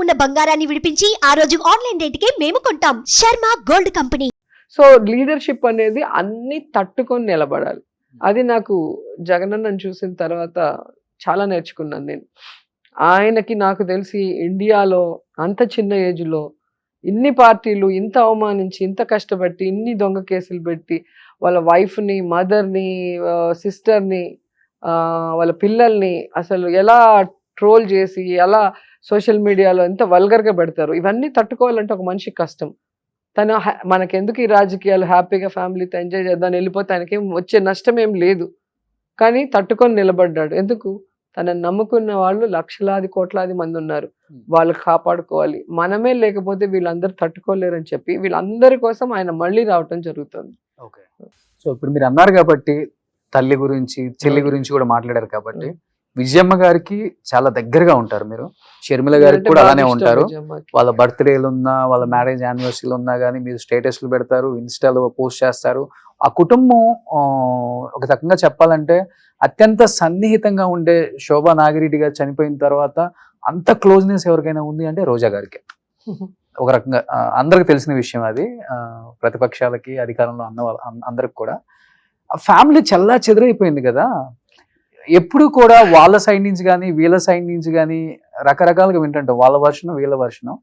ఉన్న బంగారాన్ని విడిపించి ఆ రోజు ఆన్లైన్ రేటుకే మేము కొంటాం. Sharma gold company. So leadership అనేది అన్ని తట్టుకొని నిలబడాలి. అది నాకు జగనన్నను చూసిన తర్వాత చాలా నేర్చుకున్నాను నేను. ఆయనకి నాకు తెలిసి ఇండియాలో అంత చిన్న ఏజ్లో ఇన్ని పార్టీలు ఇంత అవమానించి ఇంత కష్టపట్టి ఇన్ని దొంగ కేసులు పెట్టి వాళ్ళ వైఫ్ని, మదర్ని, సిస్టర్ని, వాళ్ళ పిల్లల్ని అసలు ఎలా ట్రోల్ చేసి ఎలా సోషల్ మీడియాలో ఎంత వల్గర్గా పెడతారు. ఇవన్నీ తట్టుకోవాలంటే ఒక మనిషికి కష్టం. తను మనకెందుకు ఈ రాజకీయాలు, హ్యాపీగా ఫ్యామిలీతో ఎంజాయ్ చేద్దాం వెళ్ళిపోతే ఆయనకేం వచ్చే నష్టం ఏం లేదు. కానీ తట్టుకొని నిలబడ్డాడు. ఎందుకు? తనని నమ్ముకున్న వాళ్ళు లక్షలాది కోట్లాది మంది ఉన్నారు. వాళ్ళు కాపాడుకోవాలి. మనమే లేకపోతే వీళ్ళందరూ తట్టుకోలేరని చెప్పి వీళ్ళందరి కోసం ఆయన మళ్ళీ రావటం జరుగుతుంది. ఓకే. సో ఇప్పుడు మీరు అన్నారు కాబట్టి తల్లి గురించి, చెల్లి గురించి కూడా మాట్లాడారు కాబట్టి విజయమ్మ గారికి చాలా దగ్గరగా ఉంటారు మీరు. షర్మిల గారికి కూడా అలానే ఉంటారు. వాళ్ళ బర్త్డేలు ఉన్నా, వాళ్ళ మ్యారేజ్ యానివర్సరీలు ఉన్నా కానీ మీరు స్టేటస్లు పెడతారు, ఇన్స్టాలో పోస్ట్ చేస్తారు. ఆ కుటుంబం ఒక రకంగా చెప్పాలంటే అత్యంత సన్నిహితంగా ఉండే శోభా నాగిరెడ్డి గారు చనిపోయిన తర్వాత అంత క్లోజ్నెస్ ఎవరికైనా ఉంది అంటే రోజా గారికి. ఒక రకంగా అందరికి తెలిసిన విషయం అది. ప్రతిపక్షాలకి, అధికారంలో అందరికి కూడా ఫ్యామిలీ చల్లా చెదరైపోయింది కదా. ఎప్పుడు కూడా వాళ్ళ సైడ్ నుంచి కానీ వీళ్ళ సైడ్ నుంచి కానీ రకరకాలుగా వింటుంటాం. వాళ్ళ వర్షను, వీళ్ళ వర్షను.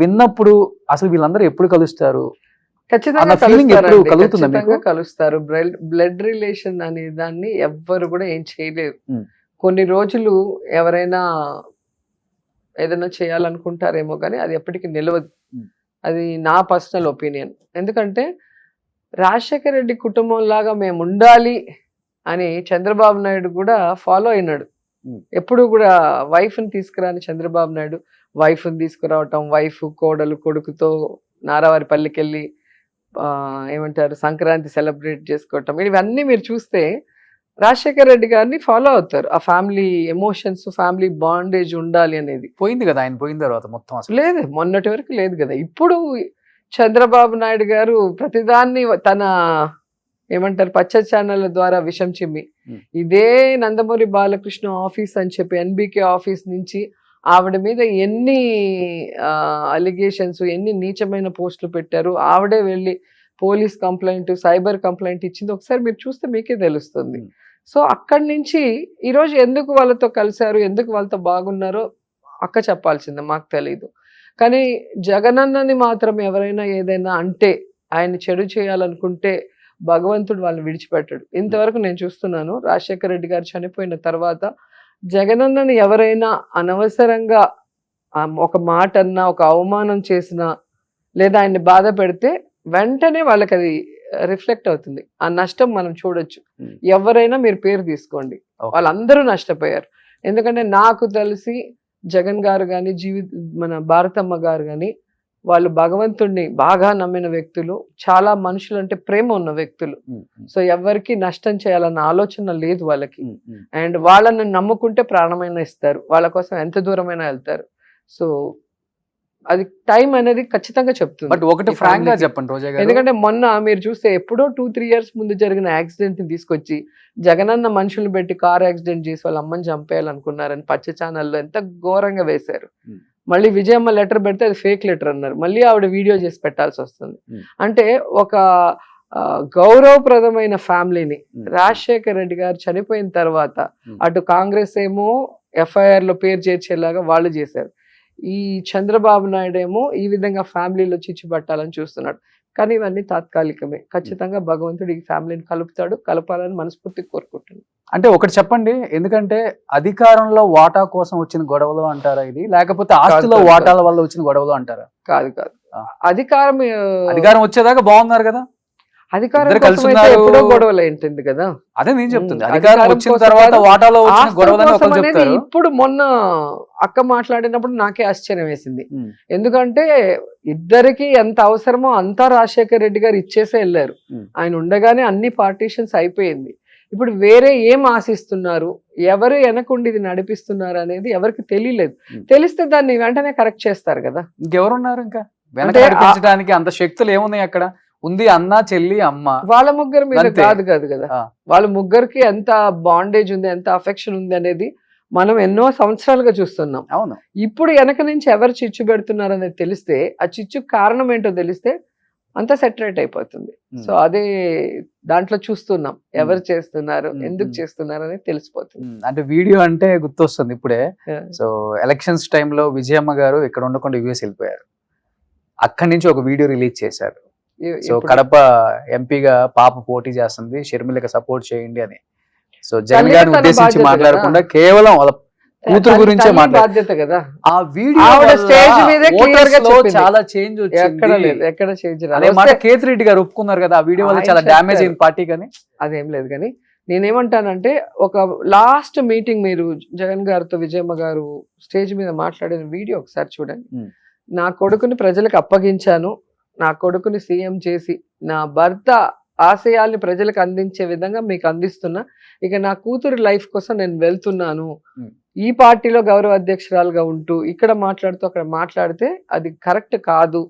విన్నప్పుడు అసలు వీళ్ళందరూ ఎప్పుడు కలుస్తారు? ఖచ్చితంగా కలుస్తారు. బ్లడ్ రిలేషన్ అనే దాన్ని ఎవ్వరు కూడా ఏం చేయలేరు. కొన్ని రోజులు ఎవరైనా ఏదైనా చేయాలనుకుంటారేమో కానీ అది ఎప్పటికీ నిలవదు. అది నా పర్సనల్ ఒపీనియన్. ఎందుకంటే రాజశేఖర రెడ్డి కుటుంబం లాగా మేము ఉండాలి అని చంద్రబాబు నాయుడు కూడా ఫాలో అయినాడు. ఎప్పుడు కూడా వైఫ్ని తీసుకురాని చంద్రబాబు నాయుడు వైఫ్ని తీసుకురావటం, వైఫ్ కోడలు కొడుకుతో నారావారిపల్లికి వెళ్ళి ఏమంటారు సంక్రాంతి సెలబ్రేట్ చేసుకోవటం, ఇవన్నీ మీరు చూస్తే రాజశేఖర రెడ్డి గారిని ఫాలో అవుతారు. ఆ ఫ్యామిలీ ఎమోషన్స్, ఫ్యామిలీ బాండేజ్ ఉండాలి అనేది. పోయింది కదా ఆయన పోయిన తర్వాత మొత్తం అసలు లేదు, మొన్నటి వరకు లేదు కదా. ఇప్పుడు చంద్రబాబు నాయుడు గారు ప్రతిదాన్ని తన ఏమంటారు పచ్చ ఛానళ్ళ ద్వారా విషం చిమ్మి ఇదే నందమూరి బాలకృష్ణ ఆఫీస్ అని చెప్పి ఎన్బికే ఆఫీస్ నుంచి ఆవిడ మీద ఎన్ని అలిగేషన్స్, ఎన్ని నీచమైన పోస్టులు పెట్టారు. ఆవిడే వెళ్ళి పోలీస్ కంప్లైంట్, సైబర్ కంప్లైంట్ ఇచ్చింది. ఒకసారి మీరు చూస్తే మీకే తెలుస్తుంది. సో అక్కడి నుంచి ఈరోజు ఎందుకు వాళ్ళతో కలిశారు, ఎందుకు వాళ్ళతో బాగున్నారో అక్క చెప్పాల్సిందే, మాకు తెలీదు. కానీ జగనన్నని మాత్రం ఎవరైనా ఏదైనా అంటే, ఆయన చెడు చేయాలనుకుంటే భగవంతుడు వాళ్ళని విడిచిపెట్టాడు. ఇంతవరకు నేను చూస్తున్నాను. రాజశేఖర రెడ్డి గారు చనిపోయిన తర్వాత జగనన్నని ఎవరైనా అనవసరంగా ఒక మాట అన్నా, ఒక అవమానం చేసినా, లేదా ఆయన్ని బాధ పెడితే వెంటనే వాళ్ళకి అది రిఫ్లెక్ట్ అవుతుంది. ఆ నష్టం మనం చూడొచ్చు. ఎవరైనా మీరు పేరు తీసుకోండి, వాళ్ళందరూ నష్టపోయారు. ఎందుకంటే నాకు తెలిసి జగన్ గారు కానీ, మన భారతమ్మ గారు కానీ వాళ్ళు భగవంతుడిని బాగా నమ్మిన వ్యక్తులు, చాలా మనుషులు అంటే ప్రేమ ఉన్న వ్యక్తులు. సో ఎవరికి నష్టం చేయాలన్న ఆలోచన లేదు వాళ్ళకి. అండ్ వాళ్ళని నమ్ముకుంటే ప్రాణమైనా ఇస్తారు, వాళ్ళ కోసం ఎంత దూరమైనా వెళ్తారు. సో అది టైం అనేది ఖచ్చితంగా చెప్తుంది. బట్ ఒకటి ఫ్రాంక్ గా చెప్పండి రోజా గారు, ఎందుకంటే మొన్న మీరు చూస్తే ఎప్పుడో 2-3 years ముందు జరిగిన యాక్సిడెంట్ ని తీసుకొచ్చి జగనన్న మనుషులు పెట్టి కార్ యాక్సిడెంట్ చేసి వాళ్ళ అమ్మని చంపేయాలనుకున్నారని పచ్చ ఛానల్లో ఎంత ఘోరంగా వేశారు. మళ్ళీ విజయమ్మ లెటర్ పెడితే అది ఫేక్ లెటర్ అన్నారు. మళ్ళీ ఆవిడ వీడియో చేసి పెట్టాల్సి వస్తుంది. అంటే ఒక గౌరవప్రదమైన ఫ్యామిలీని రాజశేఖర రెడ్డి గారు చనిపోయిన తర్వాత అటు కాంగ్రెస్ ఏమో FIR లో పేరు చేర్చేలాగా వాళ్ళు చేశారు. ఈ చంద్రబాబు నాయుడు ఏమో ఈ విధంగా ఫ్యామిలీలో చిచ్చు పట్టాలని చూస్తున్నాడు. కానీ ఇవన్నీ తాత్కాలికమే. ఖచ్చితంగా భగవంతుడు ఈ ఫ్యామిలీని కలపాలని మనస్ఫూర్తిగా కోరుకుంటున్నాను. అంటే ఒకటి చెప్పండి, ఎందుకంటే అధికారంలో వాటా కోసం వచ్చిన గొడవలు అంటారా ఇది, లేకపోతే ఆస్తిలో వాటాల వల్ల వచ్చిన గొడవలు అంటారా? కాదు, అధికారం వచ్చేదాకా బాగున్నారు కదా. అధికారం ఎప్పుడో గొడవలు ఏంటింది కదా. అదే నేను చెప్తుంది, అధికారం వచ్చిన తర్వాత వాటాలో వచ్చిన గొడవలు. ఇప్పుడు మొన్న అక్క మాట్లాడినప్పుడు నాకే ఆశ్చర్యం వేసింది. ఎందుకంటే ఇద్దరికి ఎంత అవసరమో అంతా రాజశేఖర రెడ్డి గారు ఇచ్చేసే వెళ్ళారు. ఆయన ఉండగానే అన్ని పార్టీషన్స్ అయిపోయింది. ఇప్పుడు వేరే ఏం ఆశిస్తున్నారు, ఎవరు వెనకుండి ఇది నడిపిస్తున్నారు అనేది ఎవరికి తెలియలేదు. తెలిస్తే దాన్ని వెంటనే కరెక్ట్ చేస్తారు కదా. ఇంకెవరున్నారు ఇంకా వెనక నడిపించడానికి? అంత శక్తులు ఏమున్నాయి అక్కడ? ఉంది అన్న, చెల్లి, అమ్మ. వాళ్ళ ముగ్గురు మీద కాదు కదా. వాళ్ళ ముగ్గురికి ఎంత బాండేజ్ ఉంది, ఎంత అఫెక్షన్ ఉంది అనేది మనం ఎన్నో సంవత్సరాలుగా చూస్తున్నాం. అవును. ఇప్పుడు వెనక నుంచి ఎవరు చిచ్చు పెడుతున్నారు అనేది తెలిస్తే, ఆ చిచ్చు కారణం ఏంటో తెలిస్తే అంతా సెటరేట్ అయిపోతుంది. సో అదే దాంట్లో చూస్తున్నాం ఎవరు చేస్తున్నారు, ఎందుకు చేస్తున్నారు అనేది తెలిసిపోతుంది. అంటే వీడియో అంటే గుర్తొస్తుంది ఇప్పుడే. సో ఎలక్షన్స్ టైంలో విజయమ్మ గారు ఇక్కడ ఉండకుండా యూఎస్ వెళ్ళిపోయారు. అక్కడి నుంచి ఒక వీడియో రిలీజ్ చేశారు. సో కడప ఎంపీగా పాప పోటీ చేస్తుంది, షర్మిలకి సపోర్ట్ చేయండి అని. సో జగన్ గారిని ఉద్దేశించి మాట్లాడకుండా కేవలం వాళ్ళ కూతురు గురించే బాధ్యత కదా. ఆ వీడియో స్టేజ్ మీద క్లియర్ గా చాలా చేంజ్ వచ్చింది. ఎక్కడ చేంజ్ అదే మాట కేతిరెడ్డి గారు ఒప్పుకున్నారు కదా, ఆ వీడియో వల్ల చాలా డ్యామేజ్ అయింది పార్టీ. కానీ అదేం లేదు. కానీ నేనేమంటానంటే, ఒక లాస్ట్ మీటింగ్ మీరు జగన్ గారితో విజయమ్మ గారు స్టేజ్ మీద మాట్లాడిన వీడియో ఒకసారి చూడండి. నా కొడుకుని ప్రజలకు అప్పగించాను, నా కొడుకుని సీఎం చేసి నా భర్త ఆశయాల్ని ప్రజలకు అందించే విధంగా మీకు అందిస్తున్నా, ఇక నా కూతురు లైఫ్ కోసం నేను వెళ్తున్నాను. ఈ పార్టీలో గౌరవ అధ్యక్షురాలుగా ఉంటూ ఇక్కడ మాట్లాడుతూ అక్కడ మాట్లాడితే అది కరెక్ట్ కాదు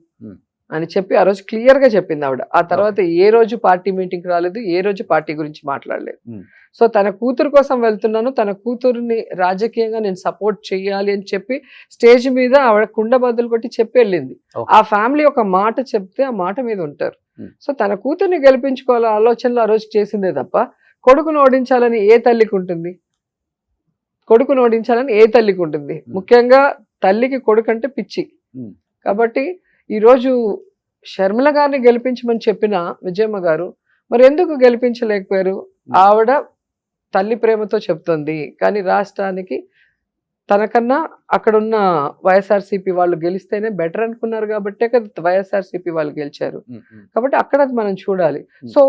అని చెప్పి ఆ రోజు క్లియర్ గా చెప్పింది ఆవిడ. ఆ తర్వాత ఏ రోజు పార్టీ మీటింగ్ రాలేదు, ఏ రోజు పార్టీ గురించి మాట్లాడలేదు. సో తన కూతురు కోసం వెళ్తున్నాను, తన కూతురుని రాజకీయంగా నేను సపోర్ట్ చేయాలి అని చెప్పి స్టేజ్ మీద ఆవిడ కుండ బదులు కొట్టి చెప్పి వెళ్ళింది. ఆ ఫ్యామిలీ ఒక మాట చెప్తే ఆ మాట మీద ఉంటారు. సో తన కూతుర్ని గెలిపించుకోవాల ఆలోచనలో ఆ రోజు చేసిందే తప్ప, కొడుకును ఓడించాలని ఏ తల్లికి ఉంటుంది? కొడుకును ఓడించాలని ఏ తల్లికి ఉంటుంది? ముఖ్యంగా తల్లికి కొడుకు అంటే పిచ్చి. కాబట్టి ఈరోజు షర్మిల గారిని గెలిపించమని చెప్పిన విజయమ్మ గారు మరి ఎందుకు గెలిపించలేకపోయారు? ఆవిడ తల్లి ప్రేమతో చెప్తుంది, కానీ రాష్ట్రానికి తనకన్నా అక్కడున్న వైఎస్ఆర్సీపీ వాళ్ళు గెలిస్తేనే బెటర్ అనుకున్నారు కాబట్టే కదా వైఎస్ఆర్సీపీ వాళ్ళు గెలిచారు. కాబట్టి అక్కడ మనం చూడాలి. సో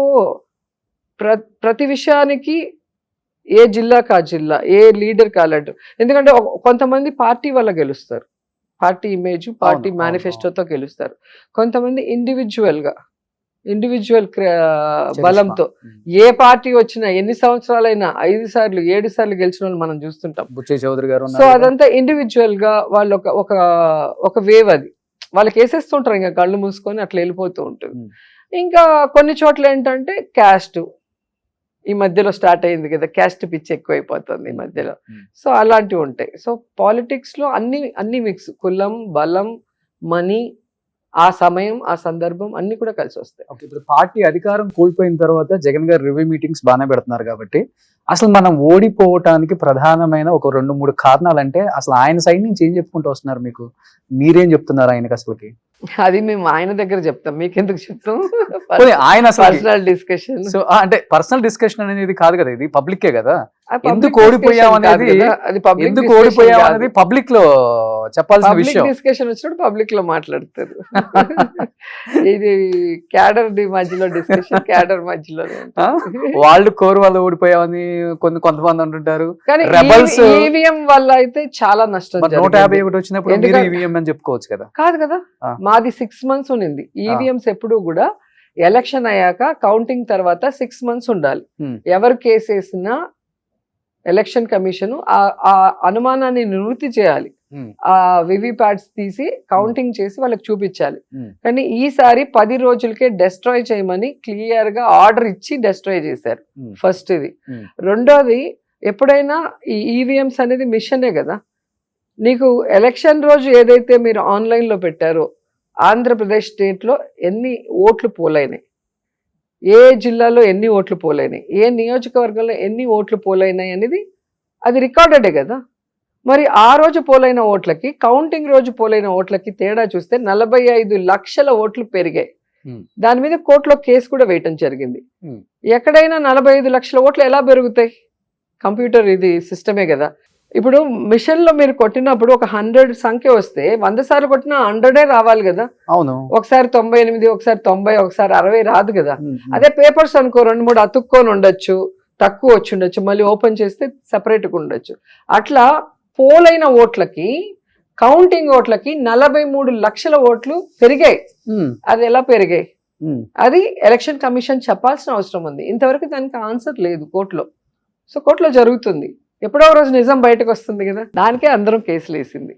ప్రతి విషయానికి ఏ జిల్లాకి ఆ జిల్లా, ఏ లీడర్ కాలట్టు. ఎందుకంటే కొంతమంది పార్టీ వల్ల గెలుస్తారు, పార్టీ ఇమేజ్, పార్టీ మేనిఫెస్టోతో గెలుస్తారు. కొంతమంది ఇండివిజువల్ బలంతో ఏ పార్టీ వచ్చినా ఎన్ని సంవత్సరాలైనా 5 సార్లు 7 సార్లు గెలిచిన వాళ్ళు మనం చూస్తుంటాం. బుచ్చే చౌదరి గారు. సో అదంతా ఇండివిజువల్ గా వాళ్ళు ఒక వేవ్, అది వాళ్ళకి వేసేస్తుంటారు, ఇంకా కళ్ళు మూసుకొని అట్లా వెళ్ళిపోతూ ఉంటుంది. ఇంకా కొన్ని చోట్ల ఏంటంటే క్యాస్ట్ ఈ మధ్యలో స్టార్ట్ అయింది కదా, క్యాస్ట్ పిచ్ ఎక్కువైపోతుంది ఈ మధ్యలో. సో అలాంటివి ఉంటాయి. సో పాలిటిక్స్ లో అన్ని మిక్స్, కులం, బలం, మనీ, ఆ సమయం, ఆ సందర్భం అన్ని కూడా కలిసి వస్తాయి. ఇప్పుడు పార్టీ అధికారం కోల్పోయిన తర్వాత జగన్ గారు రివ్యూ మీటింగ్స్ బాగానే పెడుతున్నారు కాబట్టి, అసలు మనం ఓడిపోవటానికి ప్రధానమైన ఒక 2-3 కారణాలు అంటే అసలు ఆయన సైడ్ నుంచి ఏం చెప్పుకుంటూ వస్తున్నారు? మీరేం చెప్తున్నారు ఆయనకి? అసలుకి అది మేము ఆయన దగ్గర చెప్తాం, మీకెందుకు చెప్తాం? ఆయన పర్సనల్ డిస్కషన్. సో అంటే పర్సనల్ డిస్కషన్ అనేది కాదు కదా, ఇది పబ్లికే కదా. ఎందుకు ఓడిపోయాం అనేది పబ్లిక్ లో చెప్పాల్సిన విషయం. డిస్కషన్ వచ్చినప్పుడు పబ్లిక్ లో మాట్లాడతారు. ఇది క్యాడర్ మధ్యలో డిస్కషన్, క్యాడర్ మధ్యలో వాళ్ళు కోరు వాళ్ళు ఓడిపోయామని కొంతమంది అంటుంటారు. కానీ ఈవీఎం వల్ల అయితే చాలా నష్టం. 151 వచ్చినప్పుడు ఈవీఎం అని చెప్పుకోవచ్చు కదా. కాదు కదా, మాది 6 months ఉన్నింది. ఈవీఎంస్ ఎప్పుడు కూడా ఎలక్షన్ అయ్యాక కౌంటింగ్ తర్వాత 6 months ఉండాలి. ఎవరు కేసు వేసినా ఎలక్షన్ కమిషన్ ఆ అనుమానాన్ని నివృత్తి చేయాలి. ఆ వివిప్యాట్స్ తీసి కౌంటింగ్ చేసి వాళ్ళకి చూపించాలి. కానీ ఈసారి 10 రోజులకే డెస్ట్రాయ్ చేయమని క్లియర్ గా ఆర్డర్ ఇచ్చి డెస్ట్రాయ్ చేశారు. ఫస్ట్ ఇది. రెండోది, ఎప్పుడైనా ఈ ఈవీఎంస్ అనేది మిషనే కదా. నీకు ఎలక్షన్ రోజు ఏదైతే మీరు ఆన్లైన్ లో పెట్టారో, ఆంధ్రప్రదేశ్ స్టేట్ లో ఎన్ని ఓట్లు పోలైనాయి, ఏ జిల్లాలో ఎన్ని ఓట్లు పోలైనాయి, ఏ నియోజకవర్గంలో ఎన్ని ఓట్లు పోలైనాయి అనేది అది రికార్డెడే కదా. మరి ఆ రోజు పోలైన ఓట్లకి, కౌంటింగ్ రోజు పోలైన ఓట్లకి తేడా చూస్తే 45 లక్షల ఓట్లు పెరిగాయి. దాని మీద కోర్టులో కేసు కూడా వేయటం జరిగింది. ఎక్కడైనా 45 లక్షల ఓట్లు ఎలా పెరుగుతాయి? కంప్యూటర్ ఇది సిస్టమే కదా. ఇప్పుడు మిషన్ లో మీరు కొట్టినప్పుడు ఒక 100 సంఖ్య వస్తే 100 సార్లు కొట్టినా 100 రావాలి కదా. అవును. ఒకసారి 98, ఒకసారి 90, ఒకసారి 60 రాదు కదా. అదే పేపర్స్ అనుకో 2-3 అతుక్కొని ఉండొచ్చు, తక్కువ వచ్చి ఉండొచ్చు, మళ్ళీ ఓపెన్ చేస్తే సెపరేట్గా ఉండొచ్చు. అట్లా పోలైన ఓట్లకి, కౌంటింగ్ ఓట్లకి 43 లక్షల ఓట్లు పెరిగాయి. అది ఎలా పెరిగాయి? అది ఎలక్షన్ కమిషన్ చెప్పాల్సిన అవసరం ఉంది. ఇంతవరకు దానికి ఆన్సర్ లేదు కోర్టులో. సో కోర్టులో జరుగుతుంది, ఎప్పుడో రోజు నిజం బయటకు వస్తుంది కదా. దానికే అందరం కేసులు వేసింది.